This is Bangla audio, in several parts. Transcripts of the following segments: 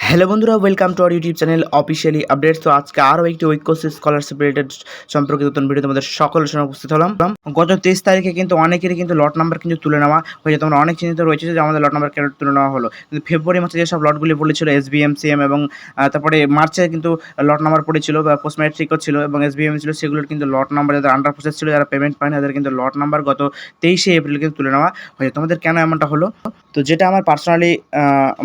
হ্যালো বন্ধুরা, welcome to our YouTube channel officially updates. তো আজকে আরও একটি ঐক্যশ্রী স্কলারশিপ রিলেটেড সম্পর্কিত নতুন ভিডিও তোমাদের সকলের সঙ্গে উপস্থিত হলাম। গত 23 তারিখে কিন্তু অনেকেরই কিন্তু লট নাম্বার কিন্তু তুলে নেওয়া হয়েছে। তোমরা অনেক চিন্তিত রয়েছে যে আমাদের লট নাম্বার কেন তুলে নেওয়া হলো, কিন্তু ফেব্রুয়ারি মাসে যেসব লটগুলি পড়েছিল এসবিএম, সিএম এবং তারপরে মার্চে কিন্তু লট নাম্বার পড়েছিল বা পোস্ট ম্যাট্রিকও ছিল এবং এসবিএম ছিল, সেগুলোর কিন্তু লট নাম্বার যাদের আন্ডার প্রসেস ছিল, যারা পেমেন্ট পায়নি তাদের কিন্তু লট নাম্বার গত 23শে এপ্রিল কিন্তু তুলে নেওয়া হয়েছে। তোমাদের কেন এমনটা হলো? তো যেটা আমার পার্সোনালি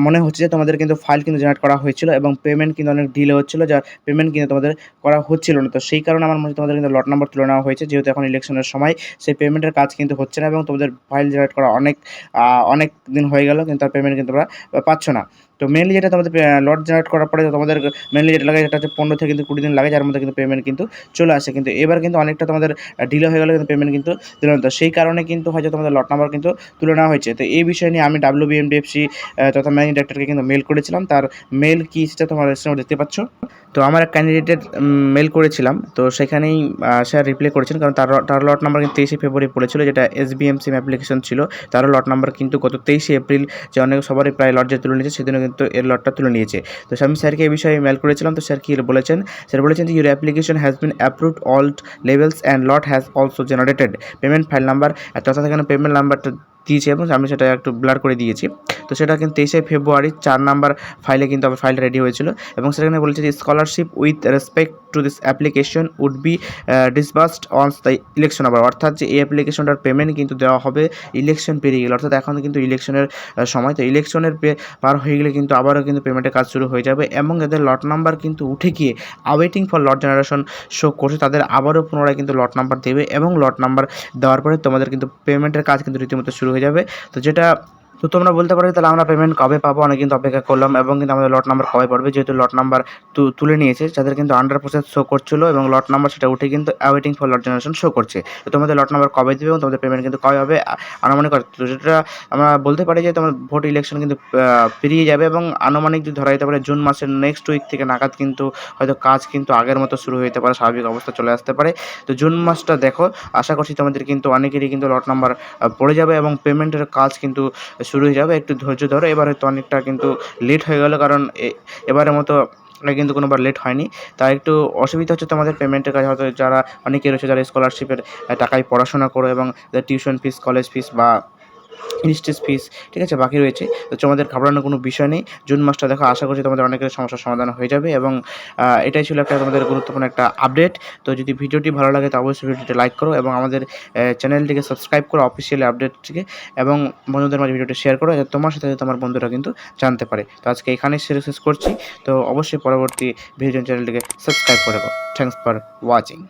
মনে হচ্ছে যে তোমাদের কিন্তু ফাইল কিন্তু জেনারেট করা হয়েছিল এবং পেমেন্ট কিন্তু অনেক ডিলে হচ্ছিলো, যার পেমেন্ট কিন্তু তোমাদের করা হচ্ছিল না। তো সেই কারণে আমার মনে হয় তোমাদের কিন্তু লট নাম্বার তুলে নেওয়া হয়েছে, যেহেতু এখন ইলেকশনের সময় সেই পেমেন্টের কাজ কিন্তু হচ্ছে না এবং তোমাদের ফাইল জেনারেট করা অনেক দিন হয়ে গেল, কিন্তু তার পেমেন্ট কিন্তু তোমরা পাচ্ছ না। তো মেনলি যেটা তোমাদের লট জেনারেট করার পরে তোমাদের মেনলি যেটা লাগে সেটা হচ্ছে 15 থেকে কিন্তু 20 দিন লাগে, যার মধ্যে কিন্তু পেমেন্ট কিন্তু চলে আসে। কিন্তু এবার কিন্তু অনেকটা তোমাদের ডিলে হয়ে গেলো, কিন্তু পেমেন্ট কিন্তু দিল না। তো সেই কারণে কিন্তু হয়তো তোমাদের লট নাম্বার কিন্তু তুলে নেওয়া হয়েছে। তো এই বিষয় নিয়ে আমি WBMDFC তথা ম্যানেজিং ডাইরেক্টরকে কিন্তু মেল করেছিলাম। তার মেল কি সেটা তোমরা স্ক্রিনে দেখতে পাচ্ছ। তো আমার এক ক্যান্ডিডেটের মেল করেছিলাম, তো সেখানেই স্যার রিপ্লাই করেছেন, কারণ তার লট নাম্বার কিন্তু 23শে ফেব্রুয়ারি পড়েছিল, যেটা এসবিএম সিম অ্যাপ্লিকেশন ছিল। তারও লট নাম্বার কিন্তু গত 23শে এপ্রিল, যে অনেক সবারই প্রায় লট যে তুলে নিয়েছে সেদিনও কিন্তু এর লটটা তুলে নিয়েছে। তো আমি স্যারকে এই বিষয়ে মেল করেছিলাম। তো স্যার কি বলেছেন? স্যার বলেছেন যে your application has been approved all levels and lot has also generated payment file number. তথা এখানে পেমেন্ট নাম্বারটা দিয়েছে এবং আমি সেটা একটু ব্লার করে দিয়েছি। তো সেটা কিন্তু 23শে ফেব্রুয়ারি 4 নাম্বার ফাইলে কিন্তু আমার ফাইলটা রেডি হয়েছিল এবং সেখানে বলেছে যে scholarship with respect to this application would be disbursed once the election আবার, অর্থাৎ যে এই অ্যাপ্লিকেশনটার পেমেন্ট কিন্তু দেওয়া হবে ইলেকশন পেরিয়ে গেলে, অর্থাৎ এখন কিন্তু ইলেকশনের সময়। তো ইলেকশনের পার হয়ে গেলে কিন্তু আবারও কিন্তু পেমেন্টের কাজ শুরু হয়ে যাবে এবং যাদের লট নাম্বার কিন্তু উঠে গিয়ে আওয়েটিং ফর লট জেনারেশন শো করছে, তাদের আবারও পুনরায় কিন্তু লট নাম্বার দেবে এবং লট নাম্বার দেওয়ার পরে তোমাদের কিন্তু পেমেন্টের কাজ কিন্তু রীতিমতো শুরু হয়ে যাবে। তো তোমরা বলতে পারো তাহলে আমরা পেমেন্ট কবে পাবো? অনেক কিন্তু অপেক্ষা করলাম এবং কিন্তু আমাদের লট নাম্বার কবে পড়বে, যেহেতু লট নাম্বার তুলে নিয়েছে, যাদের কিন্তু আন্ডার প্রসেস শো করছিলো এবং লট নাম্বার সেটা উঠে কিন্তু awaiting for lot generation show করছে। তো তোমাদের লট নাম্বার কবে দেবে এবং তোমাদের পেমেন্ট কিন্তু কবে হবে আনুমানিক। তো যেটা আমরা বলতে পারি যে তোমার ভোট ইলেকশন কিন্তু পেরিয়ে যাবে এবং আনুমানিক যদি ধরা যেতে পারে জুন মাসের নেক্সট উইক থেকে নাগাদ কিন্তু হয়তো কাজ কিন্তু আগের মতো শুরু হতে পারে, স্বাভাবিক অবস্থা চলে আসতে পারে। তো জুন মাসটা দেখো, আশা করছি তোমাদের কিন্তু অনেকেরই কিন্তু লট নাম্বার পড়ে যাবে এবং পেমেন্টের কাজ কিন্তু শুরু হয়ে যাবে। একটু ধৈর্য ধরো, এবার হয়তো অনেকটা কিন্তু লেট হয়ে গেল, কারণ এবারের মতো কিন্তু কোনোবার লেট হয়নি। তাই একটু অসুবিধা হচ্ছে তোমাদের পেমেন্টের কাজ। হয়তো যারা অনেকে রয়েছে যারা স্কলারশিপের টাকায় পড়াশোনা করো এবং টিউশন ফিস, কলেজ ফিস বা স্টেজ ফিস, ঠিক আছে, বাকি রয়েছে। তো তোমাদের ঘাবড়ানোর কোনো বিষয় নেই। জুন মাসটা দেখো, আশা করছি তোমাদের অনেকের সমস্যার সমাধান হয়ে যাবে এবং এটাই ছিল একটা তোমাদের গুরুত্বপূর্ণ একটা আপডেট। তো যদি ভিডিওটি ভালো লাগে তো অবশ্যই ভিডিওটি লাইক করো এবং আমাদের চ্যানেলটিকে সাবস্ক্রাইব করো অফিসিয়ালি আপডেটটিকে, এবং বন্ধুদের মাঝে ভিডিওটি শেয়ার করো যাতে তোমার সাথে তোমার বন্ধুরা কিন্তু জানতে পারে। তো আজকে এখানেই শেষ করছি। তো অবশ্যই পরবর্তী ভিডিও চ্যানেলটিকে সাবস্ক্রাইব করে রাখো। Thanks for watching.